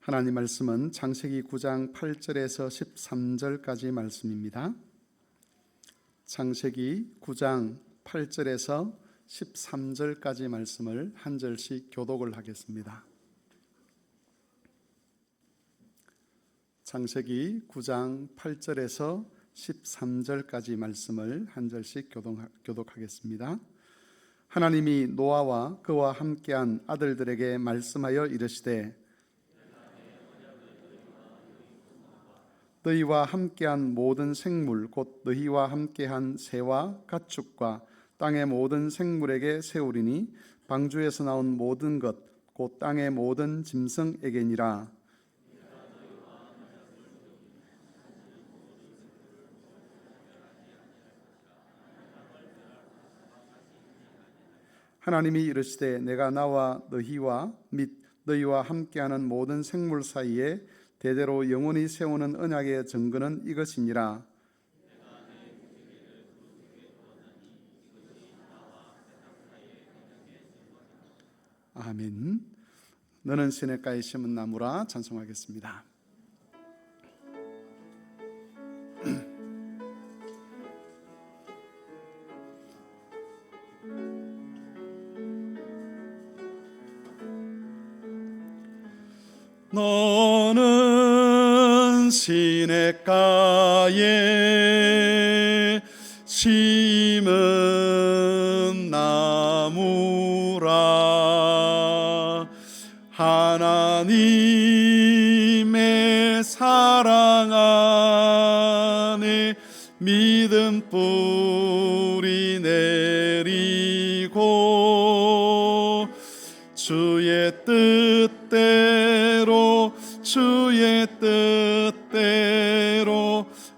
하나님 말씀은 창세기 9장 8절에서 13절까지 말씀입니다. 창세기 9장 8절에서 13절까지 말씀을 한 절씩 교독을 하겠습니다. 창세기 9장 8절에서 13절까지 말씀을 한 절씩 교독하겠습니다. 하나님이 노아와 그와 함께한 아들들에게 말씀하여 이르시되 너희와 함께한 모든 생물 곧 너희와 함께한 새와 가축과 땅의 모든 생물에게 세우리니 방주에서 나온 모든 것 곧 땅의 모든 짐승에게니라. 하나님이 이르시되 내가 나와 너희와 및 너희와 함께하는 모든 생물 사이에 대대로 영원히 세우는 언약의 증거는 이것이니라. 아멘. 너는 시냇가에 심은 나무라. 찬송하겠습니다. 너는 시냇가에 심은 나무라. 하나님의 사랑 안에 믿음 뿌리 내리고 주의 뜻대로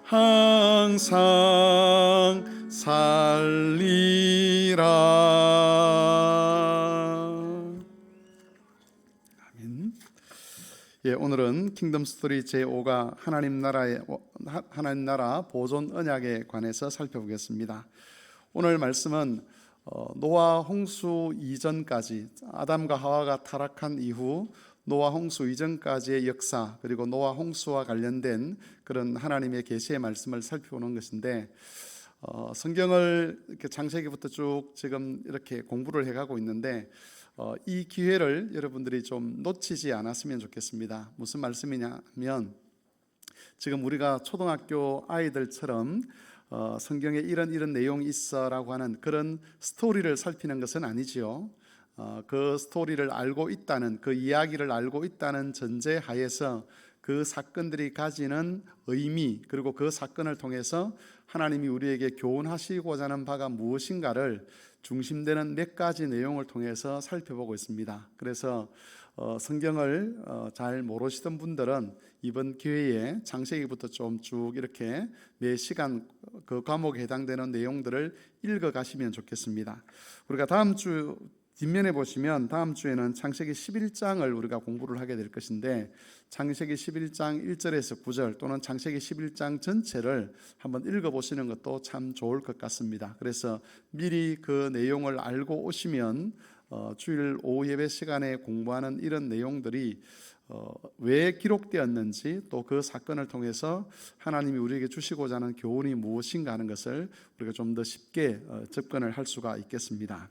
항상 살리라. 아멘. 오늘은 킹덤 스토리 제5가 하나님 나라 보존 언약에 관해서 살펴보겠습니다. 오늘 말씀은 노아 홍수 이전까지, 아담과 하와가 타락한 이후 노아 홍수 이전까지의 역사, 그리고 노아 홍수와 관련된 그런 하나님의 계시의 말씀을 살펴보는 것인데, 성경을 이렇게 창세기부터 쭉 지금 이렇게 공부를 해가고 있는데, 이 기회를 여러분들이 좀 놓치지 않았으면 좋겠습니다. 무슨 말씀이냐면, 지금 우리가 초등학교 아이들처럼 성경에 이런 내용이 있어라고 하는 그런 스토리를 살피는 것은 아니지요. 그 스토리를 알고 있다는, 그 이야기를 알고 있다는 전제하에서 그 사건들이 가지는 의미, 그리고 그 사건을 통해서 하나님이 우리에게 교훈하시고자 하는 바가 무엇인가를 중심되는 몇 가지 내용을 통해서 살펴보고 있습니다. 그래서 성경을 잘 모르시던 분들은 이번 기회에 창세기부터 좀 쭉 이렇게 매 시간 그 과목에 해당되는 내용들을 읽어 가시면 좋겠습니다. 우리가 다음 주 뒷면에 보시면 다음 주에는 창세기 11장을 우리가 공부를 하게 될 것인데, 창세기 11장 1절에서 9절 또는 창세기 11장 전체를 한번 읽어보시는 것도 참 좋을 것 같습니다. 그래서 미리 그 내용을 알고 오시면 주일 오후 예배 시간에 공부하는 이런 내용들이 왜 기록되었는지, 또 그 사건을 통해서 하나님이 우리에게 주시고자 하는 교훈이 무엇인가 하는 것을 우리가 좀 더 쉽게 접근을 할 수가 있겠습니다.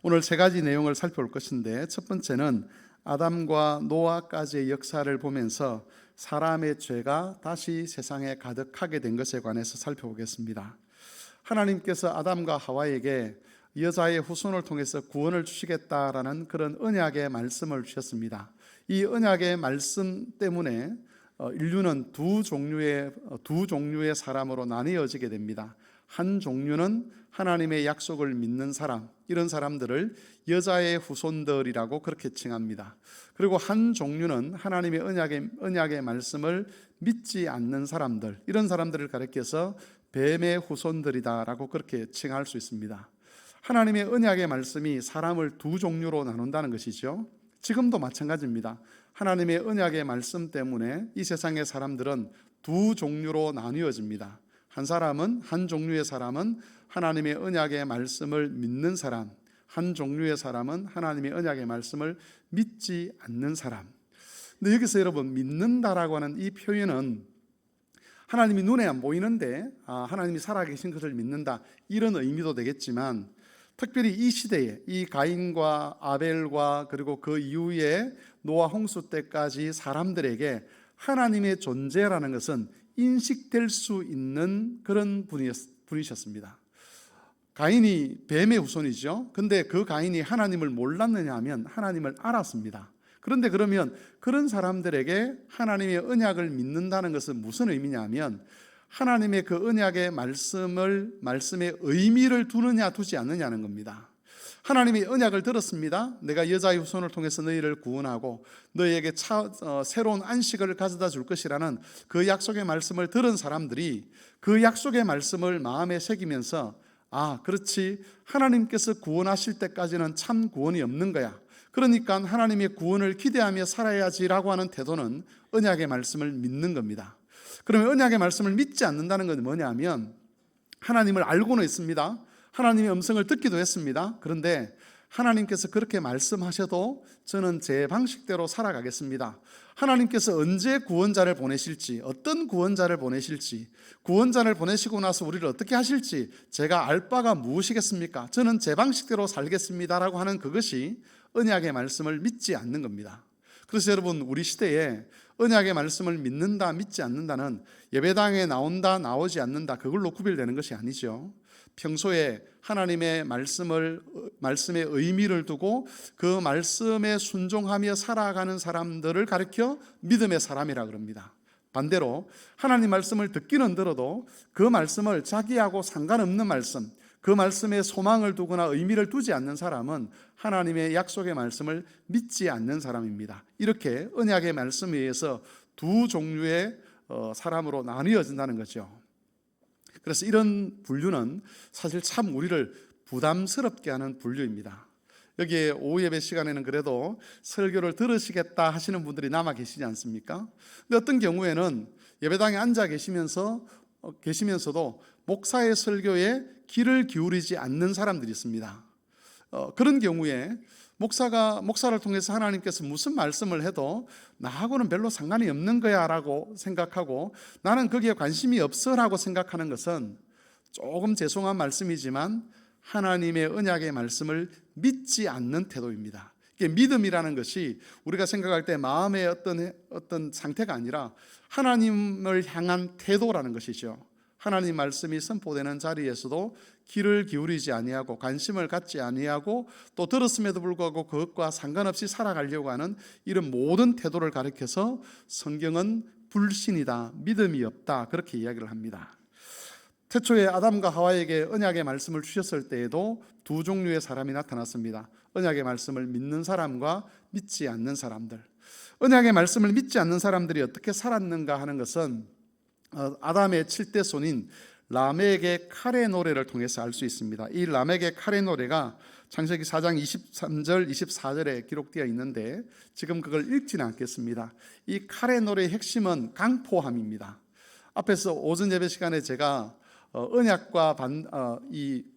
오늘 세 가지 내용을 살펴볼 것인데, 첫 번째는 아담과 노아까지의 역사를 보면서 사람의 죄가 다시 세상에 가득하게 된 것에 관해서 살펴보겠습니다. 하나님께서 아담과 하와에게 여자의 후손을 통해서 구원을 주시겠다라는 그런 언약의 말씀을 주셨습니다. 이 언약의 말씀 때문에 인류는 두 종류의 사람으로 나뉘어지게 됩니다. 한 종류는 하나님의 약속을 믿는 사람, 이런 사람들을 여자의 후손들이라고 그렇게 칭합니다. 그리고 한 종류는 하나님의 언약의 말씀을 믿지 않는 사람들, 이런 사람들을 가리켜서 뱀의 후손들이다라고 그렇게 칭할 수 있습니다. 하나님의 언약의 말씀이 사람을 두 종류로 나눈다는 것이죠. 지금도 마찬가지입니다. 하나님의 언약의 말씀 때문에 이 세상의 사람들은 두 종류로 나뉘어집니다. 한 종류의 사람은 하나님의 언약의 말씀을 믿는 사람, 한 종류의 사람은 하나님의 언약의 말씀을 믿지 않는 사람. 근데 여기서 여러분 믿는다라고 하는 이 표현은 하나님이 눈에 안 보이는데 하나님이 살아계신 것을 믿는다, 이런 의미도 되겠지만, 특별히 이 시대에 이 가인과 아벨과 그리고 그 이후에 노아 홍수 때까지 사람들에게 하나님의 존재라는 것은 인식될 수 있는 그런 분이셨습니다. 가인이 뱀의 후손이죠. 근데 그 가인이 하나님을 몰랐느냐 하면 하나님을 알았습니다. 그런데 그러면 그런 사람들에게 하나님의 언약을 믿는다는 것은 무슨 의미냐 하면, 하나님의 그 언약의 말씀에 의미를 두느냐 두지 않느냐는 겁니다. 하나님의 언약을 들었습니다. 내가 여자의 후손을 통해서 너희를 구원하고 너희에게 새로운 안식을 가져다 줄 것이라는 그 약속의 말씀을 들은 사람들이 그 약속의 말씀을 마음에 새기면서, 그렇지, 하나님께서 구원하실 때까지는 참 구원이 없는 거야, 그러니까 하나님의 구원을 기대하며 살아야지라고 하는 태도는 언약의 말씀을 믿는 겁니다. 그러면 언약의 말씀을 믿지 않는다는 건 뭐냐면, 하나님을 알고는 있습니다. 하나님의 음성을 듣기도 했습니다. 그런데 하나님께서 그렇게 말씀하셔도 저는 제 방식대로 살아가겠습니다. 하나님께서 언제 구원자를 보내실지, 어떤 구원자를 보내실지, 구원자를 보내시고 나서 우리를 어떻게 하실지 제가 알 바가 무엇이겠습니까? 저는 제 방식대로 살겠습니다라고 하는 그것이 언약의 말씀을 믿지 않는 겁니다. 그래서 여러분, 우리 시대에 언약의 말씀을 믿는다 믿지 않는다는 예배당에 나온다 나오지 않는다 그걸로 구별되는 것이 아니죠. 평소에 하나님의 말씀의 의미를 두고 그 말씀에 순종하며 살아가는 사람들을 가리켜 믿음의 사람이라 그럽니다. 반대로 하나님 말씀을 듣기는 들어도 그 말씀을 자기하고 상관없는 말씀, 그 말씀에 소망을 두거나 의미를 두지 않는 사람은 하나님의 약속의 말씀을 믿지 않는 사람입니다. 이렇게 언약의 말씀에 의해서 두 종류의 사람으로 나뉘어진다는 거죠. 그래서 이런 분류는 사실 참 우리를 부담스럽게 하는 분류입니다. 여기에 오후 예배 시간에는 그래도 설교를 들으시겠다 하시는 분들이 남아 계시지 않습니까? 근데 어떤 경우에는 예배당에 앉아 계시면서도 목사의 설교에 귀를 기울이지 않는 사람들이 있습니다. 그런 경우에 목사를 통해서 하나님께서 무슨 말씀을 해도 나하고는 별로 상관이 없는 거야 라고 생각하고, 나는 거기에 관심이 없어 라고 생각하는 것은 조금 죄송한 말씀이지만 하나님의 언약의 말씀을 믿지 않는 태도입니다. 이게 믿음이라는 것이 우리가 생각할 때 마음의 어떤 상태가 아니라 하나님을 향한 태도라는 것이죠. 하나님 말씀이 선포되는 자리에서도 귀를 기울이지 아니하고 관심을 갖지 아니하고 또 들었음에도 불구하고 그것과 상관없이 살아가려고 하는 이런 모든 태도를 가리켜서 성경은 불신이다, 믿음이 없다, 그렇게 이야기를 합니다. 태초에 아담과 하와에게 언약의 말씀을 주셨을 때에도 두 종류의 사람이 나타났습니다. 언약의 말씀을 믿는 사람과 믿지 않는 사람들. 언약의 말씀을 믿지 않는 사람들이 어떻게 살았는가 하는 것은 아담의 7대 손인 라멕의 칼의 노래를 통해서 알 수 있습니다. 이 라멕의 칼의 노래가 창세기 4장 23절 24절에 기록되어 있는데 지금 그걸 읽지는 않겠습니다. 이 칼의 노래의 핵심은 강포함입니다. 앞에서 오전 예배 시간에 제가 언약과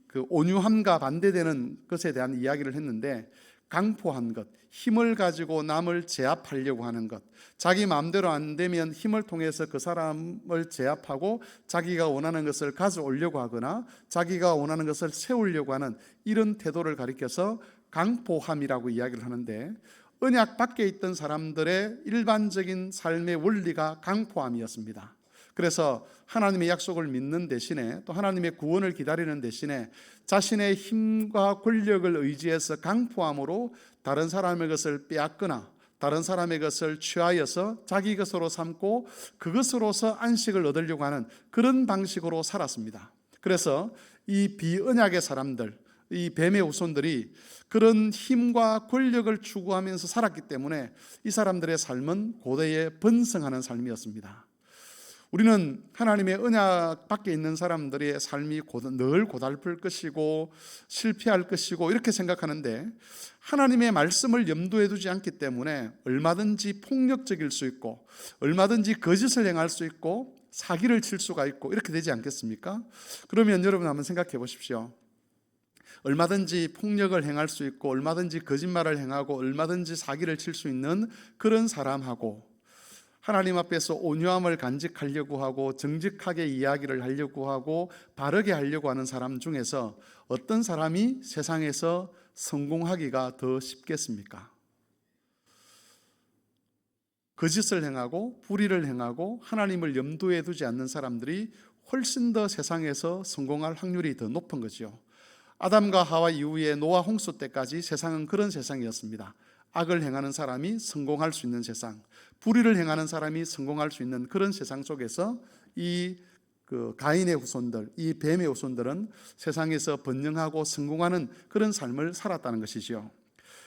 그 온유함과 반대되는 것에 대한 이야기를 했는데, 강포한 것, 힘을 가지고 남을 제압하려고 하는 것, 자기 마음대로 안 되면 힘을 통해서 그 사람을 제압하고 자기가 원하는 것을 가져오려고 하거나 자기가 원하는 것을 세우려고 하는 이런 태도를 가리켜서 강포함이라고 이야기를 하는데, 언약 밖에 있던 사람들의 일반적인 삶의 원리가 강포함이었습니다. 그래서 하나님의 약속을 믿는 대신에 또 하나님의 구원을 기다리는 대신에 자신의 힘과 권력을 의지해서 강포함으로 다른 사람의 것을 빼앗거나 다른 사람의 것을 취하여서 자기 것으로 삼고 그것으로서 안식을 얻으려고 하는 그런 방식으로 살았습니다. 그래서 이 비언약의 사람들, 이 뱀의 후손들이 그런 힘과 권력을 추구하면서 살았기 때문에 이 사람들의 삶은 고대에 번성하는 삶이었습니다. 우리는 하나님의 언약 밖에 있는 사람들의 삶이 늘 고달플 것이고 실패할 것이고 이렇게 생각하는데, 하나님의 말씀을 염두에 두지 않기 때문에 얼마든지 폭력적일 수 있고 얼마든지 거짓을 행할 수 있고 사기를 칠 수가 있고 이렇게 되지 않겠습니까? 그러면 여러분 한번 생각해 보십시오. 얼마든지 폭력을 행할 수 있고 얼마든지 거짓말을 행하고 얼마든지 사기를 칠 수 있는 그런 사람하고 하나님 앞에서 온유함을 간직하려고 하고 정직하게 이야기를 하려고 하고 바르게 하려고 하는 사람 중에서 어떤 사람이 세상에서 성공하기가 더 쉽겠습니까? 거짓을 행하고 불의를 행하고 하나님을 염두에 두지 않는 사람들이 훨씬 더 세상에서 성공할 확률이 더 높은 거죠. 아담과 하와 이후에 노아 홍수 때까지 세상은 그런 세상이었습니다. 악을 행하는 사람이 성공할 수 있는 세상, 불의를 행하는 사람이 성공할 수 있는 그런 세상 속에서 이 가인의 후손들, 이 뱀의 후손들은 세상에서 번영하고 성공하는 그런 삶을 살았다는 것이지요.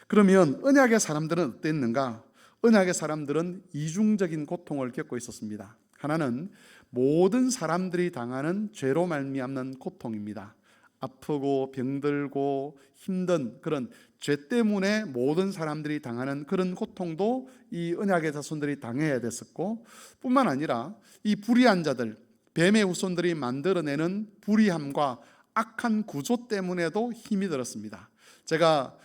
그러면 언약의 사람들은 어땠는가? 언약의 사람들은 이중적인 고통을 겪고 있었습니다. 하나는 모든 사람들이 당하는 죄로 말미암는 고통입니다. 아프고 병들고 힘든 그런 죄 때문에 모든 사람들이 당하는 그런 고통도 이 언약의 자손들이 당해야 됐었고, 뿐만 아니라 이 불의한 자들, 뱀의 후손들이 만들어내는 불의함과 악한 구조 때문에도 힘이 들었습니다. 제가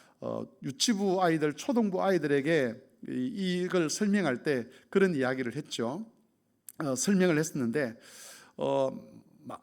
유치부 아이들, 초등부 아이들에게 이걸 설명할 때 그런 이야기를 했죠. 설명을 했었는데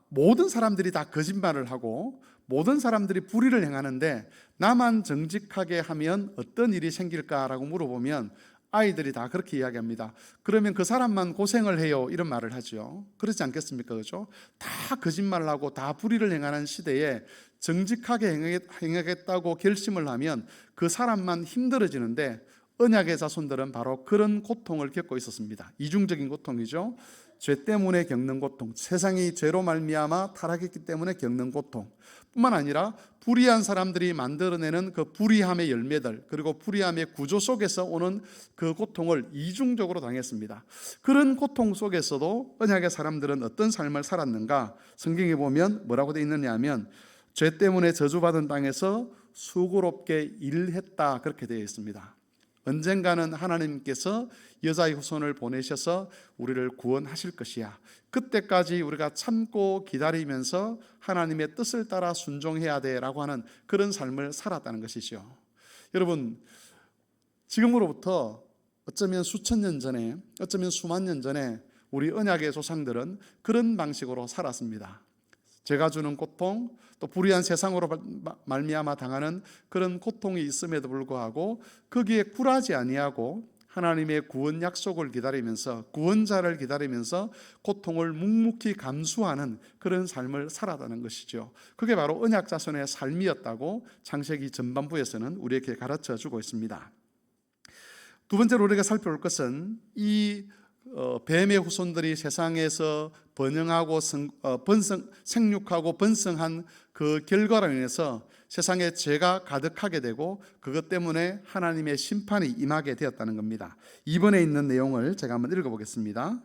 모든 사람들이 다 거짓말을 하고 모든 사람들이 불의를 행하는데 나만 정직하게 하면 어떤 일이 생길까라고 물어보면 아이들이 다 그렇게 이야기합니다. 그러면 그 사람만 고생을 해요, 이런 말을 하죠. 그렇지 않겠습니까? 그렇죠? 다 거짓말을 하고 다 불의를 행하는 시대에 정직하게 행하겠다고 결심을 하면 그 사람만 힘들어지는데, 언약의 자손들은 바로 그런 고통을 겪고 있었습니다. 이중적인 고통이죠. 죄 때문에 겪는 고통, 세상이 죄로 말미암아 타락했기 때문에 겪는 고통, 뿐만 아니라 불의한 사람들이 만들어내는 그 불의함의 열매들, 그리고 불의함의 구조 속에서 오는 그 고통을 이중적으로 당했습니다. 그런 고통 속에서도 언약의 사람들은 어떤 삶을 살았는가? 성경에 보면 뭐라고 되어 있느냐 하면 죄 때문에 저주받은 땅에서 수고롭게 일했다, 그렇게 되어 있습니다. 언젠가는 하나님께서 여자의 후손을 보내셔서 우리를 구원하실 것이야. 그때까지 우리가 참고 기다리면서 하나님의 뜻을 따라 순종해야 돼라고 하는 그런 삶을 살았다는 것이죠. 여러분, 지금으로부터 어쩌면 수천 년 전에, 어쩌면 수만 년 전에 우리 언약의 조상들은 그런 방식으로 살았습니다. 죄가 주는 고통, 또 불의한 세상으로 말미암아 당하는 그런 고통이 있음에도 불구하고 거기에 굴하지 아니하고 하나님의 구원 약속을 기다리면서, 구원자를 기다리면서 고통을 묵묵히 감수하는 그런 삶을 살아가는 것이죠. 그게 바로 언약 자손의 삶이었다고 창세기 전반부에서는 우리에게 가르쳐 주고 있습니다. 두 번째로 우리가 살펴볼 것은 이 뱀의 후손들이 세상에서 번영하고 생육하고 번성한 그 결과로 인해서 세상에 죄가 가득하게 되고 그것 때문에 하나님의 심판이 임하게 되었다는 겁니다. 이번에 있는 내용을 제가 한번 읽어보겠습니다.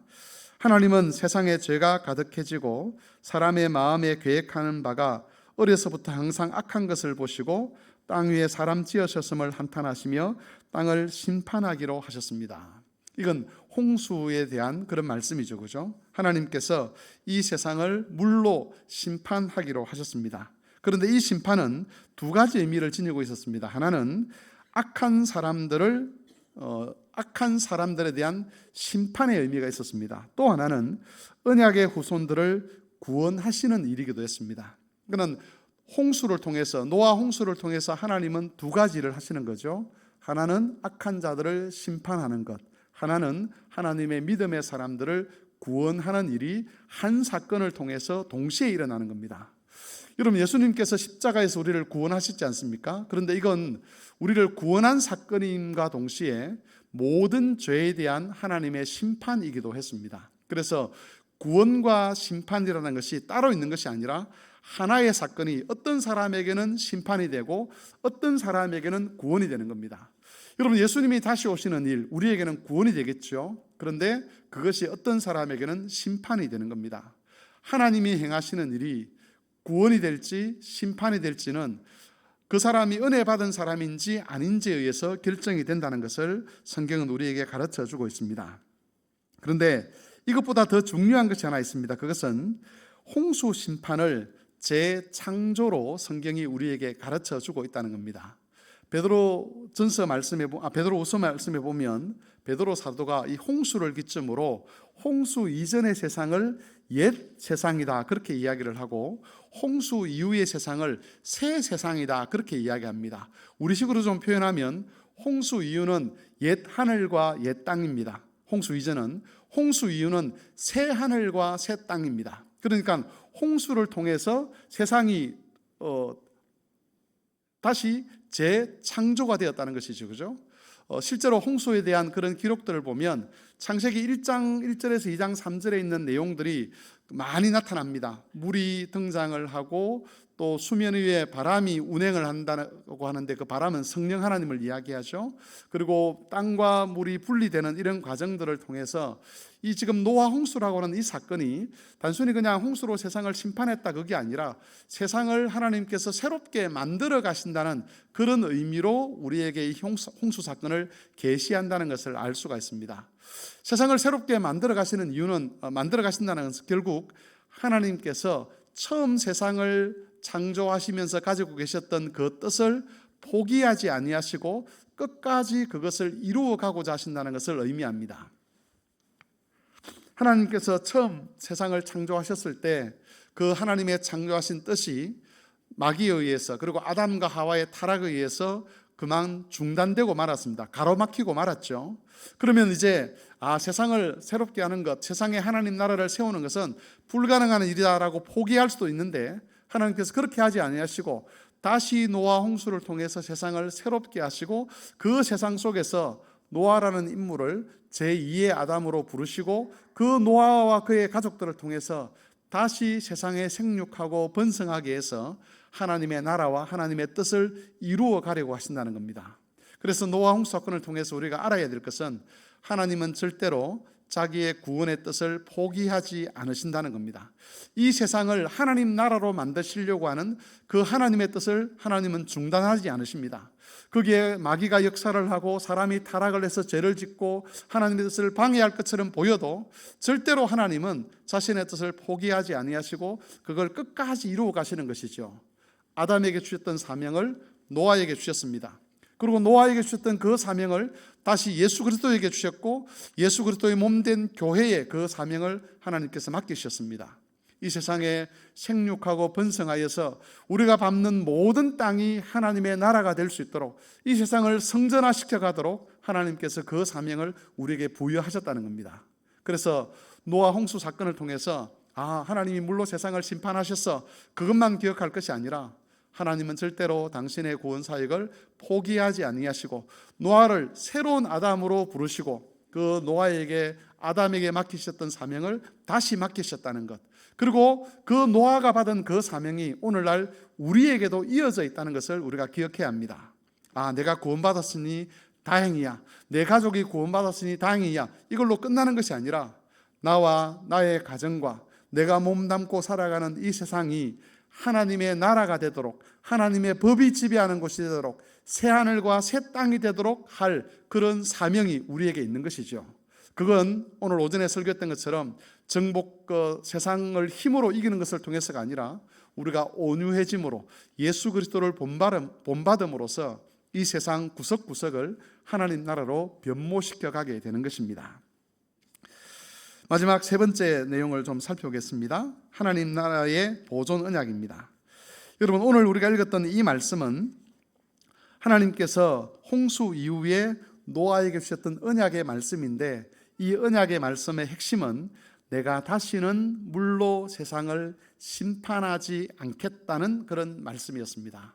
하나님은 세상에 죄가 가득해지고 사람의 마음에 계획하는 바가 어려서부터 항상 악한 것을 보시고 땅 위에 사람 지으셨음을 한탄하시며 땅을 심판하기로 하셨습니다. 이건 홍수에 대한 그런 말씀이죠, 그죠? 하나님께서 이 세상을 물로 심판하기로 하셨습니다. 그런데 이 심판은 두 가지 의미를 지니고 있었습니다. 하나는 악한 사람들에 대한 심판의 의미가 있었습니다. 또 하나는 언약의 후손들을 구원하시는 일이기도 했습니다. 그는 홍수를 통해서, 노아 홍수를 통해서 하나님은 두 가지를 하시는 거죠. 하나는 악한 자들을 심판하는 것, 하나는 하나님의 믿음의 사람들을 구원하는 일이 한 사건을 통해서 동시에 일어나는 겁니다. 여러분, 예수님께서 십자가에서 우리를 구원하시지 않습니까? 그런데 이건 우리를 구원한 사건임과 동시에 모든 죄에 대한 하나님의 심판이기도 했습니다. 그래서 구원과 심판이라는 것이 따로 있는 것이 아니라 하나의 사건이 어떤 사람에게는 심판이 되고 어떤 사람에게는 구원이 되는 겁니다. 여러분, 예수님이 다시 오시는 일, 우리에게는 구원이 되겠죠. 그런데 그것이 어떤 사람에게는 심판이 되는 겁니다. 하나님이 행하시는 일이 구원이 될지 심판이 될지는 그 사람이 은혜 받은 사람인지 아닌지에 의해서 결정이 된다는 것을 성경은 우리에게 가르쳐 주고 있습니다. 그런데 이것보다 더 중요한 것이 하나 있습니다. 그것은 홍수 심판을 재창조로 성경이 우리에게 가르쳐 주고 있다는 겁니다. 베드로후서 말씀에 보면 베드로 사도가 이 홍수를 기점으로 홍수 이전의 세상을 옛 세상이다 그렇게 이야기를 하고, 홍수 이후의 세상을 새 세상이다 그렇게 이야기합니다. 우리식으로 좀 표현하면 홍수 이후는 옛 하늘과 옛 땅입니다. 홍수 이후는 새 하늘과 새 땅입니다. 그러니까 홍수를 통해서 세상이 다시 재창조가 되었다는 것이죠. 그죠? 실제로 홍수에 대한 그런 기록들을 보면 창세기 1장 1절에서 2장 3절에 있는 내용들이 많이 나타납니다. 물이 등장을 하고 또 수면 위에 바람이 운행을 한다고 하는데, 그 바람은 성령 하나님을 이야기하죠. 그리고 땅과 물이 분리되는 이런 과정들을 통해서 이 지금 노아 홍수라고 하는 이 사건이 단순히 그냥 홍수로 세상을 심판했다 그게 아니라 세상을 하나님께서 새롭게 만들어 가신다는 그런 의미로 우리에게 이 홍수 사건을 계시한다는 것을 알 수가 있습니다. 세상을 새롭게 만들어 가신다는 것은 결국 하나님께서 처음 세상을 창조하시면서 가지고 계셨던 그 뜻을 포기하지 아니하시고 끝까지 그것을 이루어 가고자 하신다는 것을 의미합니다. 하나님께서 처음 세상을 창조하셨을 때 그 하나님의 창조하신 뜻이 마귀에 의해서, 그리고 아담과 하와의 타락에 의해서 그만 중단되고 말았습니다. 가로막히고 말았죠. 그러면 이제 세상을 새롭게 하는 것, 세상에 하나님 나라를 세우는 것은 불가능한 일이다라고 포기할 수도 있는데, 하나님께서 그렇게 하지 아니하시고 다시 노아 홍수를 통해서 세상을 새롭게 하시고 그 세상 속에서 노아라는 인물을 제2의 아담으로 부르시고 그 노아와 그의 가족들을 통해서 다시 세상에 생육하고 번성하게 해서 하나님의 나라와 하나님의 뜻을 이루어 가려고 하신다는 겁니다. 그래서 노아 홍수 사건을 통해서 우리가 알아야 될 것은 하나님은 절대로 자기의 구원의 뜻을 포기하지 않으신다는 겁니다. 이 세상을 하나님 나라로 만드시려고 하는 그 하나님의 뜻을 하나님은 중단하지 않으십니다. 거기에 마귀가 역사를 하고 사람이 타락을 해서 죄를 짓고 하나님의 뜻을 방해할 것처럼 보여도 절대로 하나님은 자신의 뜻을 포기하지 아니하시고 그걸 끝까지 이루어 가시는 것이죠. 아담에게 주셨던 사명을 노아에게 주셨습니다. 그리고 노아에게 주셨던 그 사명을 다시 예수 그리스도에게 주셨고, 예수 그리스도의 몸된 교회에 그 사명을 하나님께서 맡기셨습니다. 이 세상에 생육하고 번성하여서 우리가 밟는 모든 땅이 하나님의 나라가 될 수 있도록, 이 세상을 성전화시켜 가도록 하나님께서 그 사명을 우리에게 부여하셨다는 겁니다. 그래서 노아 홍수 사건을 통해서 하나님이 물로 세상을 심판하셔서 그것만 기억할 것이 아니라 하나님은 절대로 당신의 구원 사역을 포기하지 아니하시고 노아를 새로운 아담으로 부르시고 그 노아에게 아담에게 맡기셨던 사명을 다시 맡기셨다는 것, 그리고 그 노아가 받은 그 사명이 오늘날 우리에게도 이어져 있다는 것을 우리가 기억해야 합니다. 내가 구원받았으니 다행이야, 내 가족이 구원받았으니 다행이야, 이걸로 끝나는 것이 아니라 나와 나의 가정과 내가 몸담고 살아가는 이 세상이 하나님의 나라가 되도록, 하나님의 법이 지배하는 곳이 되도록, 새 하늘과 새 땅이 되도록 할 그런 사명이 우리에게 있는 것이죠. 그건 오늘 오전에 설교했던 것처럼 세상을 힘으로 이기는 것을 통해서가 아니라 우리가 온유해짐으로 예수 그리스도를 본받음으로써 이 세상 구석구석을 하나님 나라로 변모시켜 가게 되는 것입니다. 마지막 세 번째 내용을 좀 살펴보겠습니다. 하나님 나라의 보존 언약입니다. 여러분, 오늘 우리가 읽었던 이 말씀은 하나님께서 홍수 이후에 노아에게 주셨던 언약의 말씀인데, 이 언약의 말씀의 핵심은 내가 다시는 물로 세상을 심판하지 않겠다는 그런 말씀이었습니다.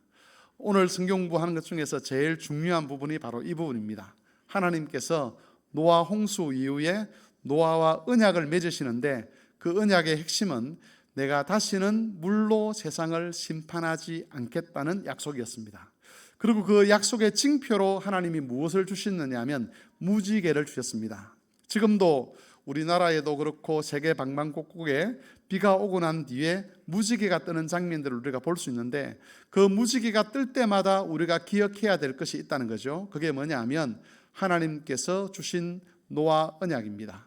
오늘 성경 공부하는 것 중에서 제일 중요한 부분이 바로 이 부분입니다. 하나님께서 노아 홍수 이후에 노아와 언약을 맺으시는데 그 언약의 핵심은 내가 다시는 물로 세상을 심판하지 않겠다는 약속이었습니다. 그리고 그 약속의 징표로 하나님이 무엇을 주셨느냐 하면 무지개를 주셨습니다. 지금도 우리나라에도 그렇고 세계 방방곡곡에 비가 오고 난 뒤에 무지개가 뜨는 장면들을 우리가 볼 수 있는데, 그 무지개가 뜰 때마다 우리가 기억해야 될 것이 있다는 거죠. 그게 뭐냐 하면 하나님께서 주신 노아 언약입니다.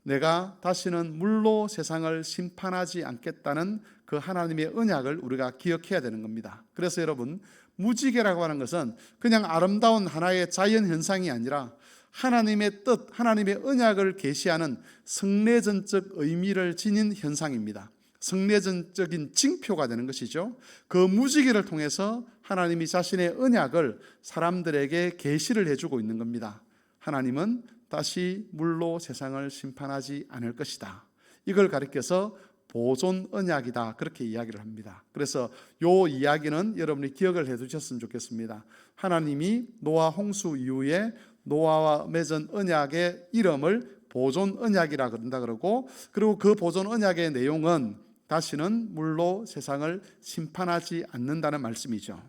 내가 다시는 물로 세상을 심판하지 않겠다는 그 하나님의 언약을 우리가 기억해야 되는 겁니다. 그래서 여러분, 무지개라고 하는 것은 그냥 아름다운 하나의 자연 현상이 아니라 하나님의 뜻, 하나님의 언약을 계시하는 성례전적 의미를 지닌 현상입니다. 성례전적인 징표가 되는 것이죠. 그 무지개를 통해서 하나님이 자신의 언약을 사람들에게 계시를 해주고 있는 겁니다. 하나님은 다시 물로 세상을 심판하지 않을 것이다. 이걸 가리켜서 보존 언약이다, 그렇게 이야기를 합니다. 그래서 이 이야기는 여러분이 기억을 해두셨으면 좋겠습니다. 하나님이 노아 홍수 이후에 노아와 맺은 언약의 이름을 보존 언약이라 그런다 그러고, 그리고 그 보존 언약의 내용은 다시는 물로 세상을 심판하지 않는다는 말씀이죠.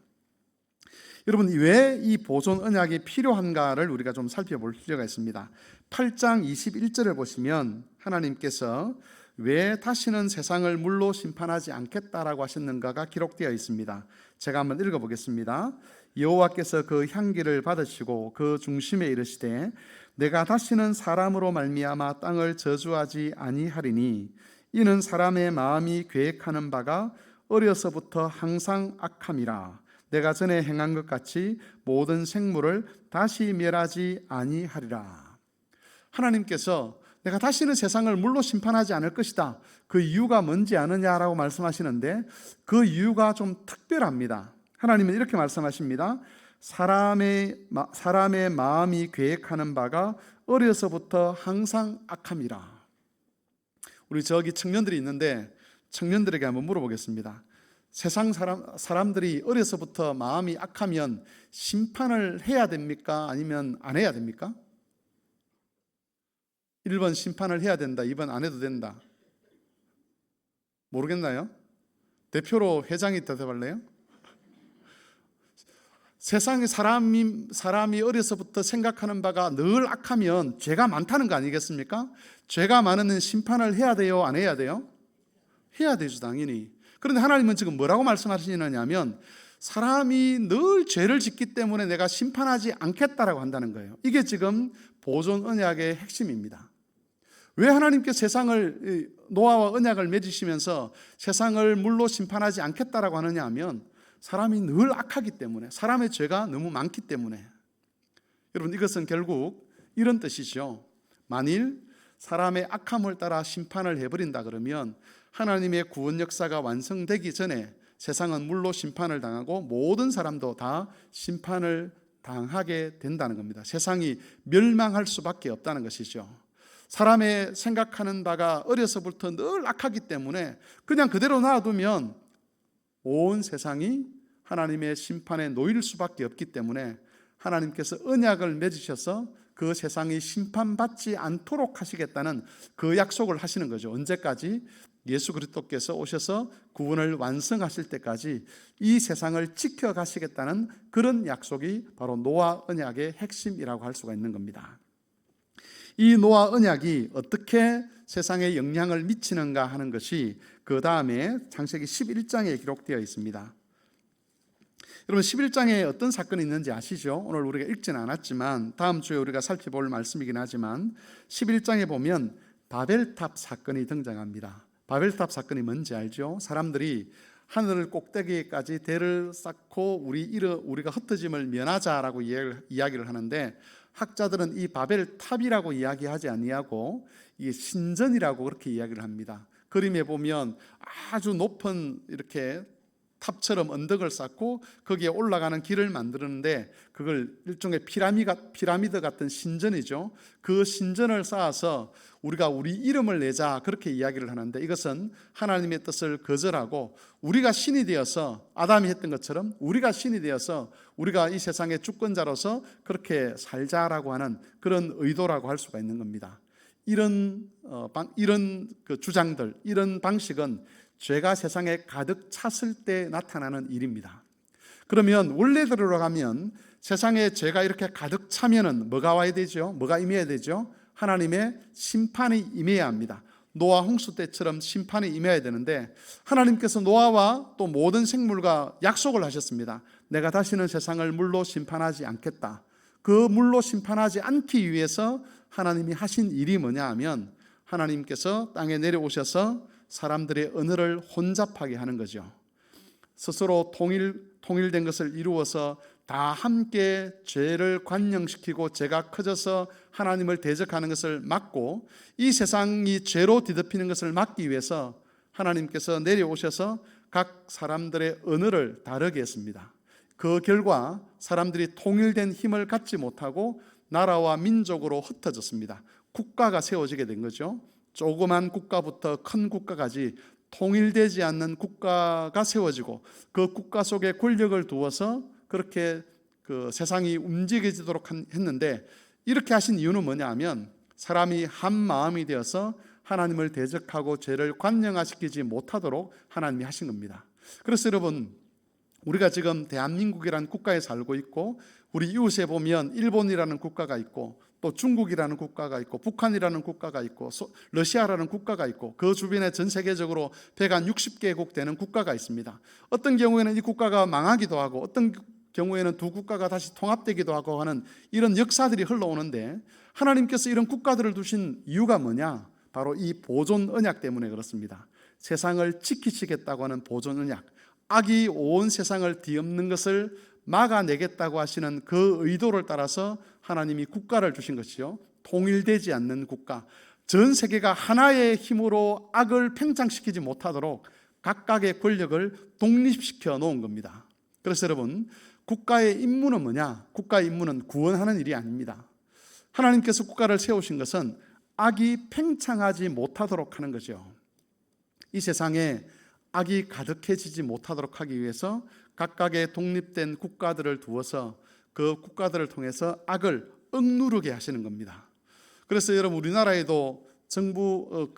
여러분, 왜 이 보존 언약이 필요한가를 우리가 좀 살펴볼 필요가 있습니다. 8장 21절을 보시면 하나님께서 왜 다시는 세상을 물로 심판하지 않겠다라고 하셨는가가 기록되어 있습니다. 제가 한번 읽어보겠습니다. 여호와께서 그 향기를 받으시고 그 중심에 이르시되 내가 다시는 사람으로 말미암아 땅을 저주하지 아니하리니 이는 사람의 마음이 계획하는 바가 어려서부터 항상 악함이라. 내가 전에 행한 것 같이 모든 생물을 다시 멸하지 아니하리라. 하나님께서 내가 다시는 세상을 물로 심판하지 않을 것이다. 그 이유가 뭔지 아느냐라고 말씀하시는데 그 이유가 좀 특별합니다. 하나님은 이렇게 말씀하십니다. 사람의 마음이 계획하는 바가 어려서부터 항상 악함이라. 우리 저기 청년들이 있는데 청년들에게 한번 물어보겠습니다. 세상 사람들이 어려서부터 마음이 악하면 심판을 해야 됩니까? 아니면 안 해야 됩니까? 1번 심판을 해야 된다, 2번 안 해도 된다. 모르겠나요? 대표로 회장이 대답할래요? 세상에 사람이 어려서부터 생각하는 바가 늘 악하면 죄가 많다는 거 아니겠습니까? 죄가 많으면 심판을 해야 돼요, 안 해야 돼요? 해야 되죠, 당연히. 그런데 하나님은 지금 뭐라고 말씀하시느냐면 사람이 늘 죄를 짓기 때문에 내가 심판하지 않겠다라고 한다는 거예요. 이게 지금 보존 언약의 핵심입니다. 왜 하나님께 세상을, 노아와 언약을 맺으시면서 세상을 물로 심판하지 않겠다라고 하느냐 하면 사람이 늘 악하기 때문에, 사람의 죄가 너무 많기 때문에. 여러분, 이것은 결국 이런 뜻이죠. 만일 사람의 악함을 따라 심판을 해버린다 그러면 하나님의 구원 역사가 완성되기 전에 세상은 물로 심판을 당하고 모든 사람도 다 심판을 당하게 된다는 겁니다. 세상이 멸망할 수밖에 없다는 것이죠. 사람의 생각하는 바가 어려서부터 늘 악하기 때문에 그냥 그대로 놔두면 온 세상이 하나님의 심판에 놓일 수밖에 없기 때문에 하나님께서 언약을 맺으셔서 그 세상이 심판받지 않도록 하시겠다는 그 약속을 하시는 거죠. 언제까지? 예수 그리스도께서 오셔서 구원을 완성하실 때까지 이 세상을 지켜가시겠다는 그런 약속이 바로 노아 언약의 핵심이라고 할 수가 있는 겁니다. 이 노아 언약이 어떻게 세상에 영향을 미치는가 하는 것이 그 다음에 창세기 11장에 기록되어 있습니다. 여러분, 11장에 어떤 사건이 있는지 아시죠? 오늘 우리가 읽지는 않았지만 다음 주에 우리가 살펴볼 말씀이긴 하지만 11장에 보면 바벨탑 사건이 등장합니다. 바벨탑 사건이 뭔지 알죠? 사람들이 하늘 꼭대기까지 대를 쌓고 우리가 흩어짐을 면하자라고 이야기를 하는데 학자들은 이 바벨탑이라고 이야기하지 아니하고 이 신전이라고 그렇게 이야기를 합니다. 그림에 보면 아주 높은 이렇게 탑처럼 언덕을 쌓고 거기에 올라가는 길을 만드는데 그걸 일종의 피라미드 같은 신전이죠. 그 신전을 쌓아서 우리가 우리 이름을 내자 그렇게 이야기를 하는데 이것은 하나님의 뜻을 거절하고 우리가 신이 되어서 아담이 했던 것처럼 우리가 신이 되어서 우리가 이 세상의 주권자로서 그렇게 살자라고 하는 그런 의도라고 할 수가 있는 겁니다. 이런 그 주장들, 이런 방식은 죄가 세상에 가득 찼을 때 나타나는 일입니다. 그러면 원래대로 가면 세상에 죄가 이렇게 가득 차면은 뭐가 와야 되죠? 뭐가 임해야 되죠? 하나님의 심판이 임해야 합니다. 노아 홍수 때처럼 심판이 임해야 되는데 하나님께서 노아와 또 모든 생물과 약속을 하셨습니다. 내가 다시는 세상을 물로 심판하지 않겠다. 그 물로 심판하지 않기 위해서 하나님이 하신 일이 뭐냐 하면 하나님께서 땅에 내려오셔서 사람들의 언어를 혼잡하게 하는 거죠. 스스로 통일된 것을 이루어서 다 함께 죄를 관영시키고 죄가 커져서 하나님을 대적하는 것을 막고 이 세상이 죄로 뒤덮이는 것을 막기 위해서 하나님께서 내려오셔서 각 사람들의 언어를 다르게 했습니다. 그 결과 사람들이 통일된 힘을 갖지 못하고 나라와 민족으로 흩어졌습니다. 국가가 세워지게 된 거죠. 조그만 국가부터 큰 국가까지 통일되지 않는 국가가 세워지고 그 국가 속에 권력을 두어서 그렇게 그 세상이 움직여지도록 했는데, 이렇게 하신 이유는 뭐냐 하면 사람이 한 마음이 되어서 하나님을 대적하고 죄를 관영화시키지 못하도록 하나님이 하신 겁니다. 그래서 여러분, 우리가 지금 대한민국이라는 국가에 살고 있고 우리 이웃에 보면 일본이라는 국가가 있고 또 중국이라는 국가가 있고 북한이라는 국가가 있고 러시아라는 국가가 있고 그 주변에 전 세계적으로 160개국 되는 국가가 있습니다. 어떤 경우에는 이 국가가 망하기도 하고 어떤 경우에는 두 국가가 다시 통합되기도 하고 하는 이런 역사들이 흘러오는데, 하나님께서 이런 국가들을 두신 이유가 뭐냐? 바로 이 보존 언약 때문에 그렇습니다. 세상을 지키시겠다고 하는 보존 언약, 악이 온 세상을 뒤엎는 것을 막아내겠다고 하시는 그 의도를 따라서 하나님이 국가를 주신 것이요, 통일되지 않는 국가, 전 세계가 하나의 힘으로 악을 팽창시키지 못하도록 각각의 권력을 독립시켜 놓은 겁니다. 그래서 여러분, 국가의 임무는 뭐냐? 국가의 임무는 구원하는 일이 아닙니다. 하나님께서 국가를 세우신 것은 악이 팽창하지 못하도록 하는 거죠. 이 세상에 악이 가득해지지 못하도록 하기 위해서 각각의 독립된 국가들을 두어서 그 국가들을 통해서 악을 억누르게 하시는 겁니다. 그래서 여러분, 우리나라에도 정부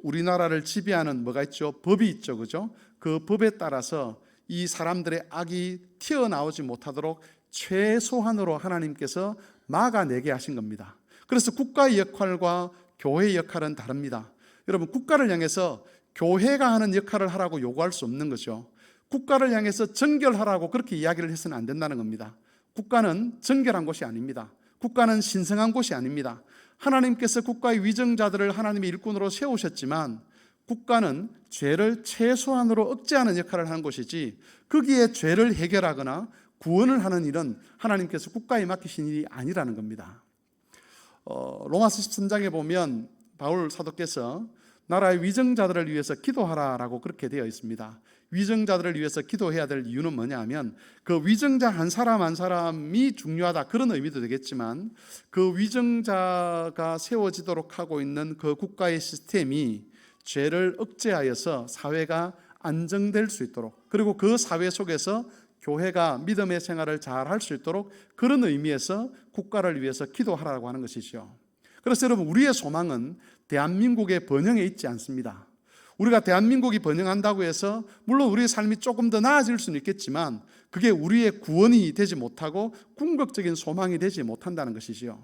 우리나라를 지배하는 뭐가 있죠? 법이 있죠, 그죠? 그 법에 따라서 이 사람들의 악이 튀어나오지 못하도록 최소한으로 하나님께서 막아내게 하신 겁니다. 그래서 국가의 역할과 교회의 역할은 다릅니다. 여러분, 국가를 향해서 교회가 하는 역할을 하라고 요구할 수 없는 거죠. 국가를 향해서 정결하라고 그렇게 이야기를 해서는 안 된다는 겁니다. 국가는 정결한 곳이 아닙니다. 국가는 신성한 곳이 아닙니다. 하나님께서 국가의 위정자들을 하나님의 일꾼으로 세우셨지만 국가는 죄를 최소한으로 억제하는 역할을 하는 것이지, 거기에 죄를 해결하거나 구원을 하는 일은 하나님께서 국가에 맡기신 일이 아니라는 겁니다. 로마서 13장에 보면 바울 사도께서 나라의 위정자들을 위해서 기도하라라고 그렇게 되어 있습니다. 위정자들을 위해서 기도해야 될 이유는 뭐냐 하면 그 위정자 한 사람 한 사람이 중요하다, 그런 의미도 되겠지만 그 위정자가 세워지도록 하고 있는 그 국가의 시스템이 죄를 억제하여서 사회가 안정될 수 있도록, 그리고 그 사회 속에서 교회가 믿음의 생활을 잘 할 수 있도록, 그런 의미에서 국가를 위해서 기도하라고 하는 것이죠. 그래서 여러분, 우리의 소망은 대한민국의 번영에 있지 않습니다. 우리가 대한민국이 번영한다고 해서 물론 우리의 삶이 조금 더 나아질 수는 있겠지만 그게 우리의 구원이 되지 못하고 궁극적인 소망이 되지 못한다는 것이지요.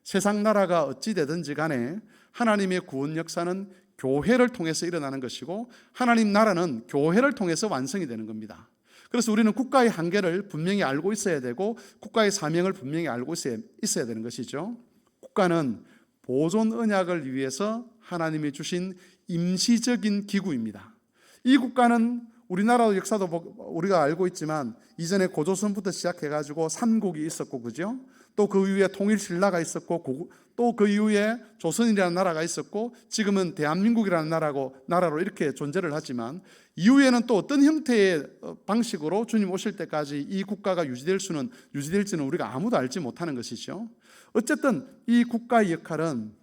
세상 나라가 어찌 되든지 간에 하나님의 구원 역사는 교회를 통해서 일어나는 것이고 하나님 나라는 교회를 통해서 완성이 되는 겁니다. 그래서 우리는 국가의 한계를 분명히 알고 있어야 되고 국가의 사명을 분명히 알고 있어야 되는 것이죠. 국가는 보존 언약을 위해서 하나님이 주신 임시적인 기구입니다. 이 국가는 우리나라 역사도 우리가 알고 있지만 이전에 고조선부터 시작해가지고 삼국이 있었고, 그죠? 또 그 이후에 통일신라가 있었고, 또 그 이후에 조선이라는 나라가 있었고, 지금은 대한민국이라는 나라로 이렇게 존재를 하지만 이후에는 또 어떤 형태의 방식으로 주님 오실 때까지 이 국가가 유지될지는 우리가 아무도 알지 못하는 것이죠. 어쨌든 이 국가의 역할은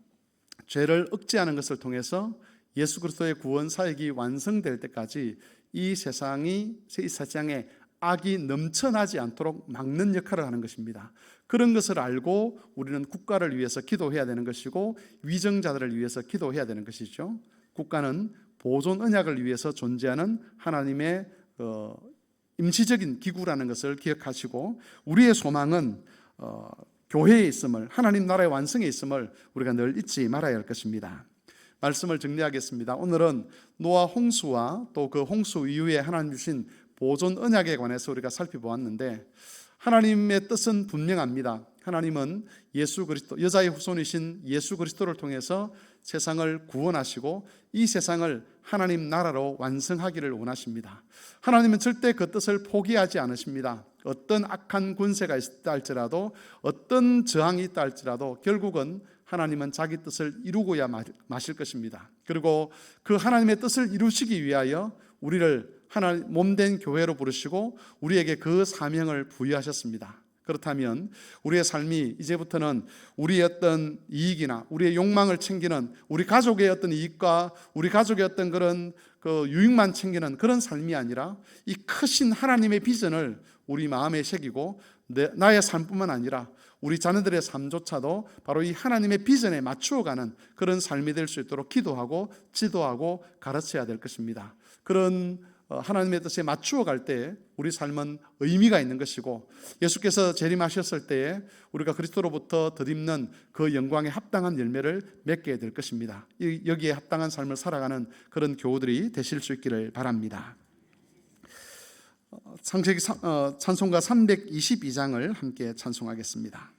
죄를 억제하는 것을 통해서 예수 그리스도의 구원 사역이 완성될 때까지 이 세상에 악이 넘쳐나지 않도록 막는 역할을 하는 것입니다. 그런 것을 알고 우리는 국가를 위해서 기도해야 되는 것이고 위정자들을 위해서 기도해야 되는 것이죠. 국가는 보존 언약을 위해서 존재하는 하나님의 임시적인 기구라는 것을 기억하시고, 우리의 소망은 교회에 있음을, 하나님 나라의 완성에 있음을 우리가 늘 잊지 말아야 할 것입니다. 말씀을 정리하겠습니다. 오늘은 노아 홍수와 또 그 홍수 이후에 하나님 주신 보존 언약에 관해서 우리가 살펴보았는데, 하나님의 뜻은 분명합니다. 하나님은 예수 그리스도, 여자의 후손이신 예수 그리스도를 통해서 세상을 구원하시고 이 세상을 하나님 나라로 완성하기를 원하십니다. 하나님은 절대 그 뜻을 포기하지 않으십니다. 어떤 악한 군세가 있다 할지라도, 어떤 저항이 있다 할지라도 결국은 하나님은 자기 뜻을 이루고야 마실 것입니다. 그리고 그 하나님의 뜻을 이루시기 위하여 우리를 하나님 몸된 교회로 부르시고 우리에게 그 사명을 부여하셨습니다. 그렇다면 우리의 삶이 이제부터는 우리의 어떤 이익이나 우리의 욕망을 챙기는, 우리 가족의 어떤 이익과 우리 가족의 어떤 그런 그 유익만 챙기는 그런 삶이 아니라 이 크신 하나님의 비전을 우리 마음에 새기고 나의 삶뿐만 아니라 우리 자녀들의 삶조차도 바로 이 하나님의 비전에 맞추어가는 그런 삶이 될 수 있도록 기도하고 지도하고 가르쳐야 될 것입니다. 그런 하나님의 뜻에 맞추어 갈 때 우리 삶은 의미가 있는 것이고, 예수께서 재림하셨을 때에 우리가 그리스도로부터 덧입는 그 영광에 합당한 열매를 맺게 될 것입니다. 여기에 합당한 삶을 살아가는 그런 교우들이 되실 수 있기를 바랍니다. 창세기 찬송가 322장을 함께 찬송하겠습니다.